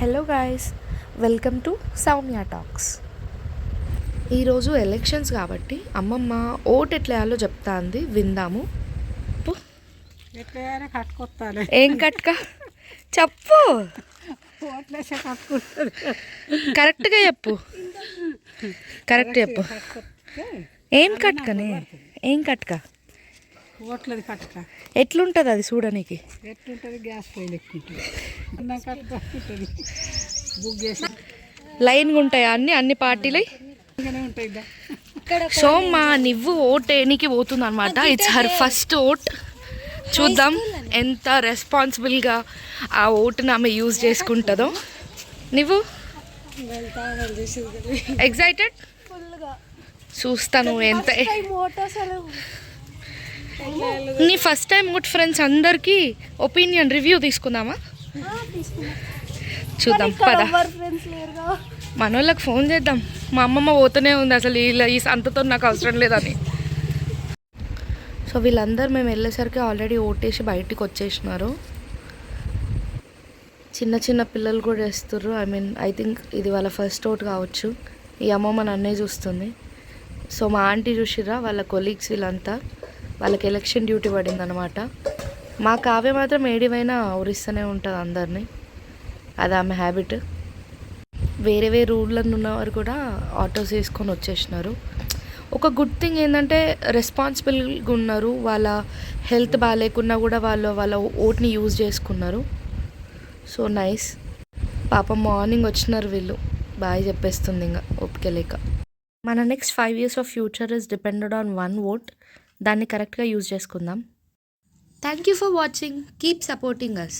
Hello guys, welcome to Soumya talks. ఈరోజు elections కాబట్టి అమ్మమ్మ ఓట్ ఎట్లా వేయాలో చెప్తా అంది, విందాము. ఏం కట్క చెప్పు, కరెక్ట్గా చెప్పు, కరెక్ట్ చెప్పు. ఏం కట్కనే, ఏం కట్క, ఓట్లది కట్క ఎట్లుంటుంది అది చూడడానికి? ఎట్లుంటుంది? గ్యాస్ పొయ్యి లెక్కుంటుంది. బుక్ చేసి లైన్గా ఉంటాయా అన్ని పార్టీలు ఉంటాయి. సో నువ్వు ఓట్ వేయనికి పోతుంది అనమాట. It's her first vote. చూద్దాం ఎంత రెస్పాన్సిబుల్గా ఆ ఓటుని ఆమె యూజ్ చేసుకుంటుందో. నువ్వు ఎగ్జైటెడ్? చూస్తాను ఎంత. నీ ఫస్ట్ టైం ఓట్ ఫ్రెండ్స్ అందరికీ ఒపీనియన్ రివ్యూ తీసుకుందామా? చూద్దాం పద. మన వాళ్ళకి ఫోన్ చేద్దాం. మా అమ్మమ్మ పోతూనే ఉంది అసలు ఈ సంతతో నాకు అవసరం లేదని. సో వీళ్ళందరూ మేము వెళ్ళేసరికి ఆల్రెడీ ఓటేసి బయటికి వచ్చేసినారు. చిన్న చిన్న పిల్లలు కూడా వేస్తుర్రు. ఐ థింక్ ఇది వాళ్ళ ఫస్ట్ ఓట్ కావచ్చు. ఈ అమ్మమ్మ నన్నే చూస్తుంది. సో మా ఆంటీ చూసిర్రా, వాళ్ళ కొలీగ్స్ వీళ్ళంతా, వాళ్ళకి ఎలక్షన్ డ్యూటీ పడింది అనమాట. మా కావ్య మాత్రం ఏడివైనా ఉరిస్తూనే ఉంటుంది అందరినీ, అది ఆమె హ్యాబిట్. వేరే వేరే ఊళ్ళో ఉన్నవారు కూడా ఆటోస్ వేసుకొని వచ్చేసినారు. ఒక గుడ్ థింగ్ ఏంటంటే రెస్పాన్సిబుల్గా ఉన్నారు. వాళ్ళ హెల్త్ బాగాలేకున్నా కూడా వాళ్ళ ఓట్ని యూజ్ చేసుకున్నారు. So nice. పాపం మార్నింగ్ వచ్చినారు వీళ్ళు. బాగా చెప్పేస్తుంది ఇంకా ఓపిక లేక. మన next 5 years of future is depended on 1 vote. దాన్ని కరెక్ట్గా యూజ్ చేసుకుందాం. Thank you for watching. Keep supporting us.